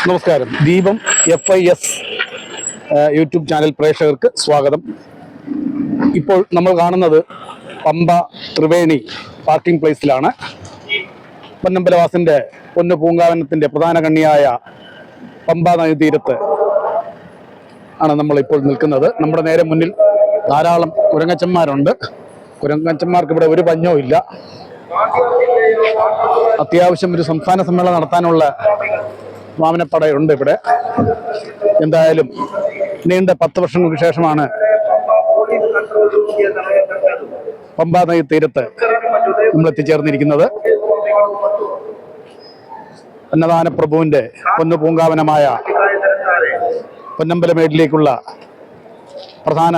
നമസ്കാരം. ദീപം FIS YouTube channel പ്രേക്ഷകർക്ക് സ്വാഗതം. ഇപ്പോൾ നമ്മൾ കാണുന്നത് പമ്പ ത്രിവേണി പാർക്കിംഗ് പ്ലേസിലാണ്. പൊന്നമ്പലവാസിന്റെ പൊന്നു പൂങ്കാവനത്തിന്റെ പ്രധാന കണ്ണിയായ പമ്പ നദീതീരത്ത് ആണ് നമ്മളിപ്പോൾ നിൽക്കുന്നത്. നമ്മുടെ നേരെ മുന്നിൽ ധാരാളം കുരങ്ങച്ചന്മാരുണ്ട്. കുരങ്ങച്ചന്മാർക്ക് ഇവിടെ ഒരു പഞ്ഞവും ഇല്ല. അത്യാവശ്യം ഒരു സംസ്ഥാന സമ്മേളനം നടത്താനുള്ള വാമനപ്പടയുണ്ട് ഇവിടെ. എന്തായാലും നീണ്ട 10 വർഷങ്ങൾക്ക് ശേഷമാണ് പമ്പാ നദി തീരത്ത് നമ്മൾ എത്തിച്ചേർന്നിരിക്കുന്നത്. അന്നദാന പ്രഭുവിന്റെ പൊന്നു പൂങ്കാവനമായ പൊന്നമ്പലമേടിലേക്കുള്ള പ്രധാന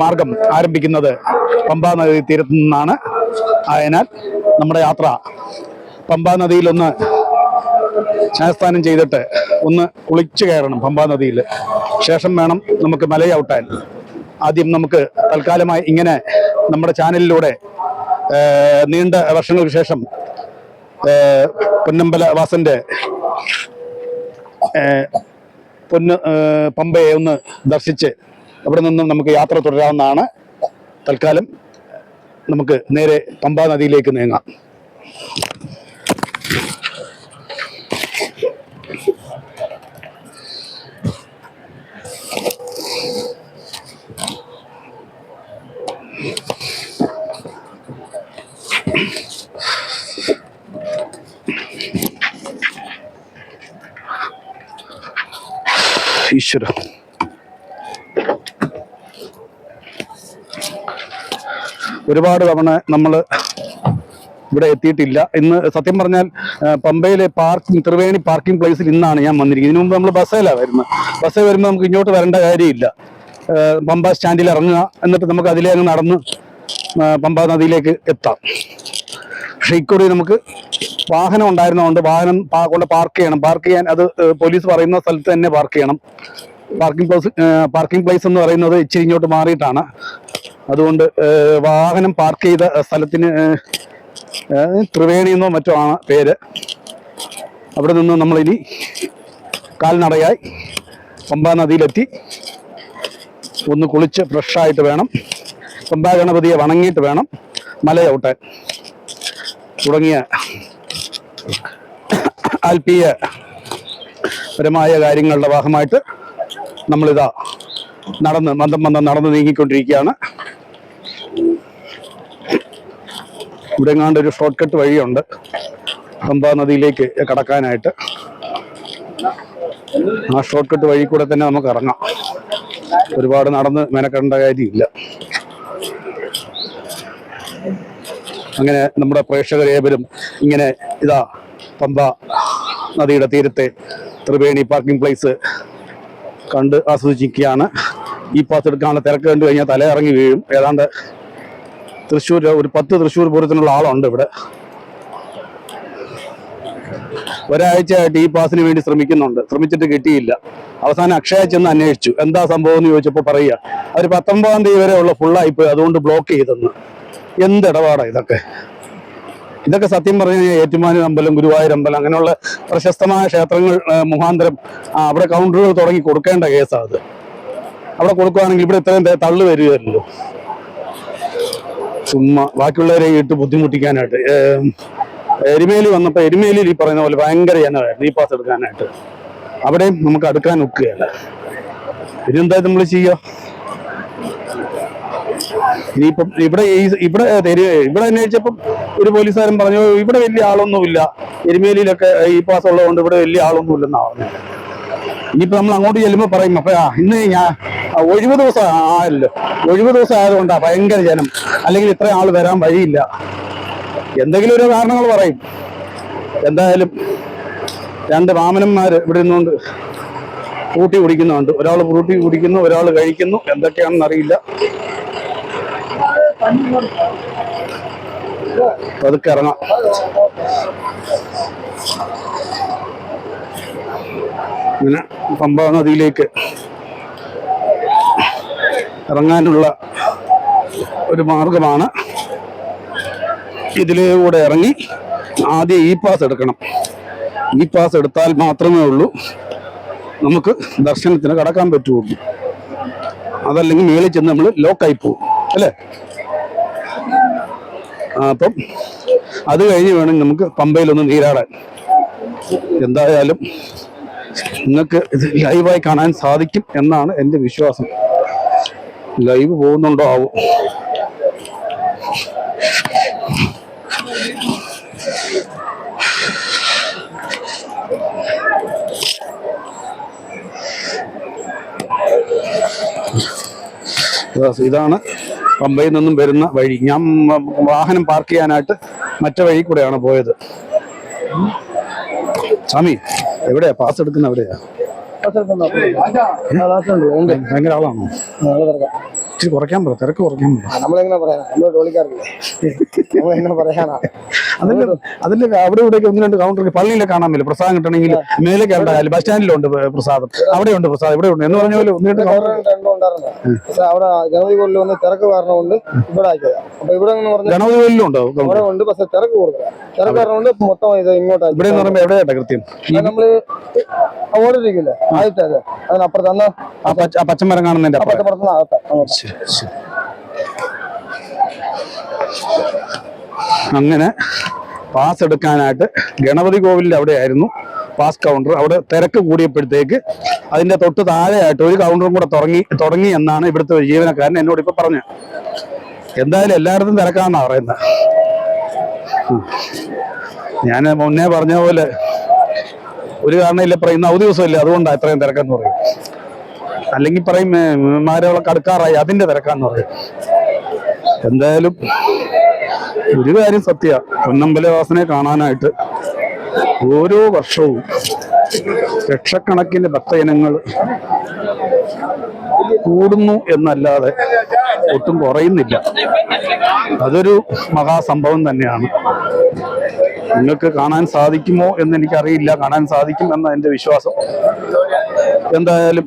മാർഗം ആരംഭിക്കുന്നത് പമ്പാ നദി തീരത്തു നിന്നാണ്. ആയതിനാൽ നമ്മുടെ യാത്ര പമ്പാ നദിയിലൊന്ന് സ്നാനസ്നാനം ചെയ്തിട്ട് ഒന്ന് കുളിച്ചു കയറണം പമ്പാ നദിയിൽ. ശേഷം വേണം നമുക്ക് മലയൗട്ടാൻ. ആദ്യം നമുക്ക് തൽക്കാലമായി ഇങ്ങനെ നമ്മുടെ ചാനലിലൂടെ നീണ്ട വർഷങ്ങൾക്ക് ശേഷം പൊന്നമ്പലവാസന്റെ പമ്പയെ ഒന്ന് ദർശിച്ച് അവിടെ നിന്നും നമുക്ക് യാത്ര തുടരാവുന്നതാണ്. തൽക്കാലം നമുക്ക് നേരെ പമ്പാ നദിയിലേക്ക് നീങ്ങാം. ഈശ്വര, ഒരുപാട് തവണ നമ്മൾ ഇവിടെ എത്തിയിട്ടില്ല. ഇന്ന് സത്യം പറഞ്ഞാൽ പമ്പയിലെ ത്രിവേണി പാർക്കിംഗ് പ്ലേസിൽ ഇന്നാണ് ഞാൻ വന്നിരിക്കുന്നത്. ഇതിനു മുമ്പ് നമ്മൾ ബസ്സിലാണ് വരുന്നത്. ബസ്സിൽ വരുമ്പോൾ നമുക്ക് ഇങ്ങോട്ട് വരേണ്ട കാര്യമില്ല. പമ്പ സ്റ്റാൻഡിൽ ഇറങ്ങുക, എന്നിട്ട് നമുക്ക് അതിലേ അങ്ങ് നടന്ന് പമ്പാ നദിയിലേക്ക് എത്താം. പക്ഷെ ഇക്കുറി നമുക്ക് വാഹനം ഉണ്ടായിരുന്നതുകൊണ്ട് വാഹനം കൊണ്ട് പാർക്ക് ചെയ്യണം. പാർക്ക് ചെയ്യാൻ അത് പോലീസ് പറയുന്ന സ്ഥലത്ത് തന്നെ പാർക്ക് ചെയ്യണം. പാർക്കിംഗ് പ്ലേസ് എന്ന് പറയുന്നത് ഇച്ചിരി ഇങ്ങോട്ട് മാറിയിട്ടാണ്. അതുകൊണ്ട് വാഹനം പാർക്ക് ചെയ്ത സ്ഥലത്തിന് ത്രിവേണി എന്നോ മറ്റോ ആണ് പേര്. അവിടെ നിന്ന് നമ്മളിനി കാൽനടയായി പമ്പാ നദിയിലെത്തി ഒന്ന് കുളിച്ച് ഫ്രഷായിട്ട് വേണം, പമ്പാ ഗണപതിയെ വണങ്ങിയിട്ട് വേണം മലയൗട്ടാൻ. തുടങ്ങിയ ആത്മീയപരമായ കാര്യങ്ങളുടെ ഭാഗമായിട്ട് നമ്മളിതാ നടന്ന് നീങ്ങിക്കൊണ്ടിരിക്കുകയാണ്. ഇവിടെ എങ്ങാണ്ട് ഒരു ഷോർട്ട് കട്ട് വഴിയുണ്ട് പമ്പാ നദിയിലേക്ക് കടക്കാനായിട്ട്. ആ ഷോർട്ട് കട്ട് വഴി കൂടെ തന്നെ നമുക്ക് ഇറങ്ങാം. ഒരുപാട് നടന്ന് മെനക്കെടേണ്ട കാര്യമില്ല. അങ്ങനെ നമ്മുടെ പ്രേക്ഷകരേവരും ഇങ്ങനെ ഇതാ പമ്പ നദിയുടെ തീരത്തെ ത്രിവേണി പാർക്കിംഗ് പ്ലേസ് കണ്ട് ആസ്വദിച്ചിരിക്കുകയാണ്. ഈ പാസ് എടുക്കാനുള്ള തിരക്ക് കണ്ടു കഴിഞ്ഞാൽ തല ഇറങ്ങി വീഴും. ഏതാണ്ട് ഒരു 10 തൃശ്ശൂർ പൂരത്തിനുള്ള ആളുണ്ട് ഇവിടെ. ഒരാഴ്ചയായിട്ട് ഈ പാസിന് വേണ്ടി ശ്രമിച്ചിട്ട് കിട്ടിയില്ല. അവസാനം അക്ഷയ ചെന്ന് അന്വേഷിച്ചു, എന്താ സംഭവം എന്ന് ചോദിച്ചപ്പോൾ പറയുക അവർ 19-ാം തീയതി വരെ ഉള്ള ഫുള്ളായിപ്പോയി, അതുകൊണ്ട് ബ്ലോക്ക് ചെയ്തെന്ന്. എന്തിടപാടാണ് ഇതൊക്കെ സത്യം പറഞ്ഞു കഴിഞ്ഞാൽ ഏറ്റുമാനൂർ അമ്പലം, ഗുരുവായൂർ അമ്പലം അങ്ങനെയുള്ള പ്രശസ്തമായ ക്ഷേത്രങ്ങൾ മുഖാന്തരം അവിടെ കൗണ്ടറുകൾ തുടങ്ങി കൊടുക്കേണ്ട കേസാണ് അത്. അവിടെ കൊടുക്കുകയാണെങ്കിൽ ഇവിടെ ഇത്രയും തള്ളു വരികയല്ലോ. ചുമ്മാ ബാക്കിയുള്ളവരെ ഇട്ട് ബുദ്ധിമുട്ടിക്കാനായിട്ട്. എരുമേലി വന്നപ്പോൾ എരുമേലിയിൽ ഈ പറയുന്ന പോലെ ഭയങ്കര ജനമായിരുന്നു ഈ പാസ് എടുക്കാനായിട്ട്. അവിടെയും നമുക്ക് അടുക്കാൻ ഒക്കുകയല്ല. ഇതെന്താ നമ്മൾ ചെയ്യുക? ഇനിയിപ്പം ഇവിടെ അന്വേഷിച്ചപ്പം ഒരു പോലീസുകാരൻ പറഞ്ഞു ഇവിടെ വലിയ ആളൊന്നുമില്ല, എരുമേലിയിലൊക്കെ ഈ പാസ് ഉള്ളതുകൊണ്ട് ഇവിടെ വലിയ ആളൊന്നുമില്ലെന്നാണ് പറഞ്ഞത്. ഇനിയിപ്പോ നമ്മൾ അങ്ങോട്ട് ചെല്ലുമ്പോൾ പറയും അപ്പൊ ഇന്ന് ഞാൻ ഒഴിവ് ദിവസം ആയല്ലോ, ഒഴിവ് ദിവസം ആയതുകൊണ്ടാണ് ഭയങ്കര ജനം, അല്ലെങ്കിൽ ഇത്രയും ആൾ വരാൻ വഴിയില്ല, എന്തെങ്കിലും ഒരു കാരണങ്ങൾ പറയും. എന്തായാലും 2 വാമനന്മാർ ഇവിടെ നിന്നുകൊണ്ട് ഫ്രൂട്ടി കുടിക്കുന്നുണ്ട്. ഒരാൾ ഫ്രൂട്ടി കുടിക്കുന്നു, ഒരാൾ കഴിക്കുന്നു. എന്തൊക്കെയാണെന്ന് അറിയില്ല. അതൊക്കെ ഇറങ്ങാം. ഇങ്ങനെ പമ്പാ നദിയിലേക്ക് ഇറങ്ങാനുള്ള ഒരു മാർഗമാണ്. ഇതിലൂടെ ഇറങ്ങി ആദ്യം ഇ പാസ് എടുക്കണം. ഈ പാസ് എടുത്താൽ മാത്രമേ ഉള്ളൂ നമുക്ക് ദർശനത്തിന് കടക്കാൻ പറ്റുള്ളൂ. അതല്ലെങ്കിൽ മേളിൽ ചെന്ന് നമ്മൾ ലോക്കായി പോകും അല്ലേ. അപ്പം അത് കഴിഞ്ഞ് വേണമെങ്കിൽ നമുക്ക് പമ്പയിലൊന്ന് നീരാടാൻ. എന്തായാലും നിങ്ങൾക്ക് ഇത് ലൈവായി കാണാൻ സാധിക്കും എന്നാണ് എൻ്റെ വിശ്വാസം. ലൈവ് പോകുന്നുണ്ടോ ആവോ. ഇതാണ് പമ്പയിൽ നിന്നും വരുന്ന വഴി. ഞാൻ വാഹനം പാർക്ക് ചെയ്യാനായിട്ട് മറ്റേ വഴി കൂടെയാണ് പോയത്. സ്വാമി എവിടെയാ പാസ് എടുക്കുന്ന? എവിടെയാ? ഭയങ്കര ആളാണോ? ഇച്ചിരി കുറയ്ക്കാൻ പറ, തിരക്ക് കുറയ്ക്കാൻ പറ. നമ്മളെങ്ങനെ പറയാനാ, നമ്മൾ ടോളിക്കാറില്ലേ, നമ്മളെങ്ങനെ പറയാനാ. അതിന്റെ അവിടെ ഇവിടെയൊക്കെ ഒന്ന് രണ്ട് കൗണ്ടർ പള്ളിയിലെ കാണാൻ പറ്റില്ല. പ്രസാദം കിട്ടണമെങ്കിൽ മേലെ കണ്ടാലും ബസ് സ്റ്റാൻഡിലുണ്ട് പ്രസാദം, അവിടെയുണ്ട് പ്രസാദം, ഇവിടെ ഉണ്ട് എന്ന് പറഞ്ഞ പോലെ ഒന്ന് രണ്ട് രണ്ടും ഉണ്ടായിരുന്നു. പക്ഷെ അവിടെ ഗണപതി കോലിൽ വന്ന് തിരക്ക് കാരണം കൊണ്ട് ഇവിടെ ആക്കിയതാ. അപ്പൊ ഇവിടെ ഗണപതി കോലിലുണ്ടോ? അവിടെ ഉണ്ട്, പക്ഷെ തിരക്ക് കൂടുതലാണ്. തിരക്ക് കാരണം കൊണ്ട് മൊത്തം ഇത് ഇങ്ങോട്ടാക്കി. ഇവിടെ എന്ന് പറയുമ്പോ എവിടെയാ കൃത്യം? നമ്മള് ഓടിരിക്കില്ലേ ആദ്യത്തെ അതിനപ്പുറത്ത് അന്ന് പച്ചമരം കാണുന്നതിന്റെ പച്ചപ്പുറത്തുനിന്ന് അകത്താ. അങ്ങനെ പാസ് എടുക്കാനായിട്ട് ഗണപതി കോവിലിന്റെ അവിടെ ആയിരുന്നു പാസ് കൗണ്ടർ. അവിടെ തിരക്ക് കൂടിയപ്പോഴത്തേക്ക് അതിന്റെ തൊട്ട് താഴെയായിട്ട് ഒരു കൗണ്ടറും കൂടെ തുടങ്ങി എന്നാണ് ഇവിടുത്തെ ഒരു ജീവനക്കാരൻ എന്നോട് ഇപ്പൊ പറഞ്ഞത്. എന്തായാലും എല്ലായിടത്തും തിരക്കാന്നാ പറയുന്നത്. ഞാൻ മുന്നേ പറഞ്ഞ പോലെ ഒരു കാരണമില്ല പറയും അവധി ദിവസമില്ല അതുകൊണ്ടാണ് ഇത്രയും തിരക്കെന്ന് പറയും. അല്ലെങ്കിൽ പറയും മാരകളൊക്കെ അടുക്കാറായി അതിന്റെ തിരക്കാന്ന് പറയും. എന്തായാലും ഒരു കാര്യം സത്യ, പൊന്നമ്പലവാസനെ കാണാനായിട്ട് ഓരോ വർഷവും ലക്ഷക്കണക്കിന് ഭക്തജനങ്ങൾ കൂടുന്നു എന്നല്ലാതെ ഒട്ടും കുറയുന്നില്ല. അതൊരു മഹാസംഭവം തന്നെയാണ്. നിങ്ങൾക്ക് കാണാൻ സാധിക്കുമോ എന്ന് എനിക്കറിയില്ല. കാണാൻ സാധിക്കും എന്ന എൻ്റെ വിശ്വാസം. എന്തായാലും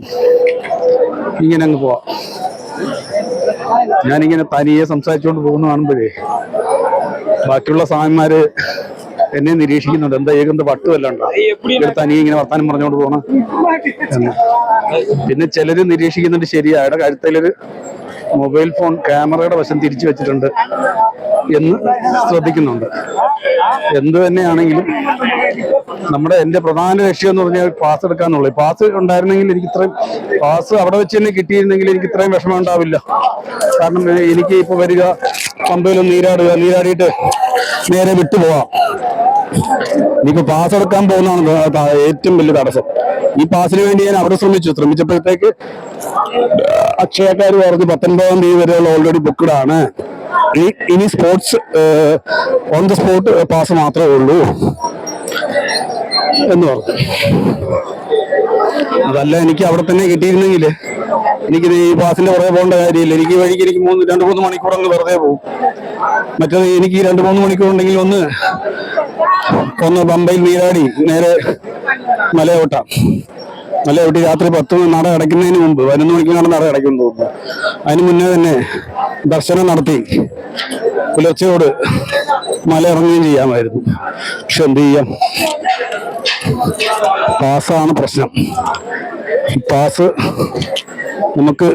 ഇങ്ങനെ അങ്ങ് പോവാം. ഞാനിങ്ങനെ തനിയെ സംസാരിച്ചുകൊണ്ട് പോകുന്ന കാണുമ്പോഴേ ബാക്കിയുള്ള സ്വാമിമാര് എന്നെ നിരീക്ഷിക്കുന്നുണ്ട്. എന്താ ഏകന്ത വട്ടുമല്ലാണ്ടോ തനിയെ ഇങ്ങനെ വർത്താനം പറഞ്ഞുകൊണ്ട് പോകണം എന്ന്. പിന്നെ ചിലര് നിരീക്ഷിക്കുന്നുണ്ട്. ശരിയായുടെ കഴുത്തിലൊരു മൊബൈൽ ഫോൺ ക്യാമറയുടെ വശം തിരിച്ചു വെച്ചിട്ടുണ്ട് എന്ന് ശ്രദ്ധിക്കുന്നുണ്ട്. എന്ത് തന്നെയാണെങ്കിലും എൻ്റെ പ്രധാന ലക്ഷ്യം എന്ന് പറഞ്ഞാൽ പാസ് എടുക്കാന്നുള്ളത്. പാസ് ഉണ്ടായിരുന്നെങ്കിൽ എനിക്ക് ഇത്രയും പാസ് അവിടെ വെച്ച് തന്നെ കിട്ടിയിരുന്നെങ്കിൽ എനിക്ക് ഇത്രയും വിഷമം ഉണ്ടാവില്ല. കാരണം എനിക്ക് ഇപ്പൊ വരിക പമ്പയിലൊന്ന് നീരാടിയിട്ട് നേരെ വിട്ടുപോവാം. ഇനിയിപ്പോ പാസ് എടുക്കാൻ പോകുന്നതാണ് ഏറ്റവും വലിയ തടസ്സം. ഈ പാസിന് വേണ്ടി ഞാൻ അവിടെ ശ്രമിച്ചപ്പോഴത്തേക്ക് അക്ഷയക്കാർ പറഞ്ഞു 19-ാം തീയതി വരെയുള്ള ഓൾറെഡി ബുക്ക്ഡ് ആണ്. ഇനി sports on the spot pass മാത്രമേ ഉള്ളൂ എന്ന് പറഞ്ഞു. അതല്ല എനിക്ക് അവിടെ തന്നെ കിട്ടിയിരുന്നെങ്കിൽ എനിക്കിത് ഈ പാസിന്റെ പുറകെ പോകേണ്ട കാര്യമില്ല. എനിക്ക് വഴിക്ക് എനിക്ക് 2-3 മണിക്കൂർ അങ്ങ് വെറുതെ പോകും. മറ്റേത് എനിക്ക് 2-3 മണിക്കൂർ ഉണ്ടെങ്കിൽ ഒന്ന് പമ്പയിൽ നീരാടി നേരെ മലയോട്ടി രാത്രി 10 നട അടയ്ക്കുന്നതിന് മുമ്പ് 11 മണിക്കാണ് നട അടയ്ക്കുന്നു തോന്നുന്നു. അതിന് മുന്നേ തന്നെ ദർശനം നടത്തി പുലർച്ചയോട് മല ഇറങ്ങുകയും ചെയ്യാമായിരുന്നു. പക്ഷെ എന്ത് ചെയ്യാം, പാസ്സാണ് പ്രശ്നം. പാസ് നമുക്ക്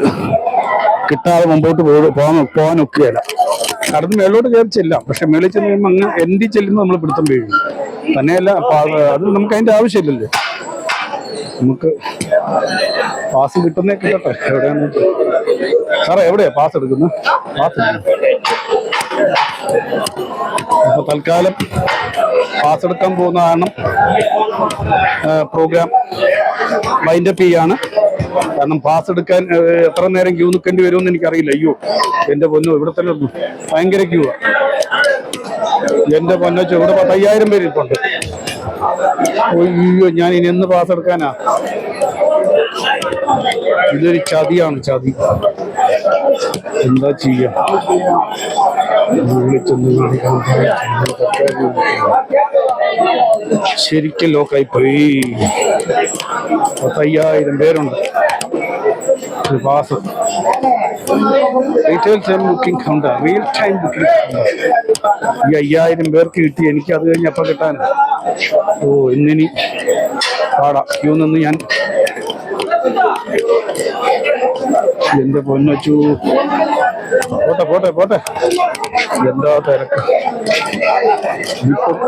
കിട്ടാതെ മുമ്പോട്ട് പോകാൻ ഒക്കുകയല്ല. കടന്ന് മേളിലോട്ട് കയറി ചെല്ലാം. പക്ഷെ മേളിൽ ചെന്ന് കഴിയുമ്പോൾ അങ്ങ് എന്തി ചെല്ലുമ്പോൾ നമ്മൾ പിടുത്തം വീഴും. തന്നെയല്ല അത് നമുക്ക് അതിന്റെ ആവശ്യമില്ലല്ലോ. നമുക്ക് പാസ് കിട്ടുന്നേ കിട്ടട്ടെ. എവിടെയാണ് സാറേ, എവിടെയാ പാസ് എടുക്കുന്നത്? പാസ് അപ്പൊ തൽക്കാലം പാസ് എടുക്കാൻ പോകുന്ന കാരണം പ്രോഗ്രാം വൈൻഡപ്പ് ചെയ്യാണ്. കാരണം പാസ് എടുക്കാൻ എത്ര നേരം ക്യൂ നിൽക്കേണ്ടി വരുമെന്ന് എനിക്കറിയില്ല. അയ്യോ എന്റെ പൊന്നോ, ഇവിടെ തന്നെ ഭയങ്കര ക്യൂ ആണ്. എന്റെ പൊന്നോ, ഇവിടെ 10,000 പേര് ഇരിപ്പുണ്ട്. അയ്യോ, ഞാൻ ഇനി എന്ന് പാസ് എടുക്കാനാ? ഇതൊരു ചതിയാണ്, ചതി. എന്താ ചെയ്യാ? ശരിക്കും ലോക്കായി പോയി. 10,000 പേരുണ്ട് pass. Retail time booking counter, real time booking counter. ഈ 5000 പേർക്ക് കിട്ടി, എനിക്ക് അത് കഴിഞ്ഞ് അപ്പം കിട്ടാൻ. ഓ, ഇന്നിനി പാടാ. ക്യൂ നിന്ന് ഞാൻ എന്റെ പൊന്നു. പോട്ടെ എന്താ തിരക്ക്.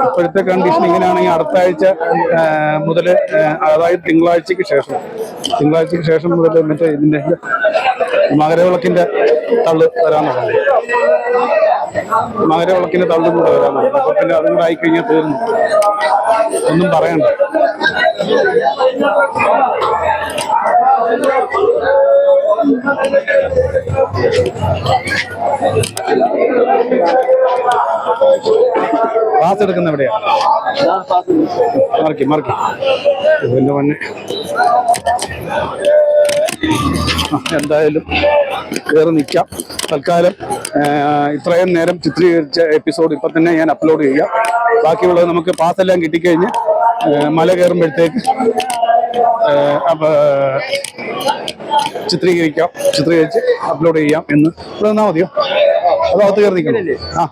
ഇപ്പോഴത്തെ കണ്ടീഷൻ ഇങ്ങനെയാണെങ്കിൽ അടുത്ത ആഴ്ച മുതൽ, അതായത് തിങ്കളാഴ്ചക്ക് ശേഷം മുതൽ മറ്റേ ഇതിന്റെ മകരവിളക്കിന്റെ തള്ളു വരാൻ തുടങ്ങി. മകരവിളക്കിന്റെ തള്ളും കൂടെ വരാൻ തുടങ്ങി. അപ്പൊ പിന്നെ അതും കൂടെ ആയിക്കഴിഞ്ഞാൽ തീർന്നു, ഒന്നും പറയണ്ട. പാസ് എടുക്കുന്ന എവിടെയാ? മാർക്കി ഇതിന്റെ മുന്നേ. എന്തായാലും കയറി നിൽക്കാം. തൽക്കാലം ഇത്രയും നേരം ചിത്രീകരിച്ച എപ്പിസോഡ് ഇപ്പം തന്നെ ഞാൻ അപ്ലോഡ് ചെയ്യാം. ബാക്കിയുള്ളത് നമുക്ക് പാസ്സെല്ലാം കിട്ടിക്കഴിഞ്ഞ് മല കയറുമ്പോഴത്തേക്ക് ചിത്രീകരിച്ച് അപ്ലോഡ് ചെയ്യാം. എന്ന് ഇവിടെ നിന്നാൽ മതിയോ? അതകത്ത് കയറി നിൽക്കണം. ആ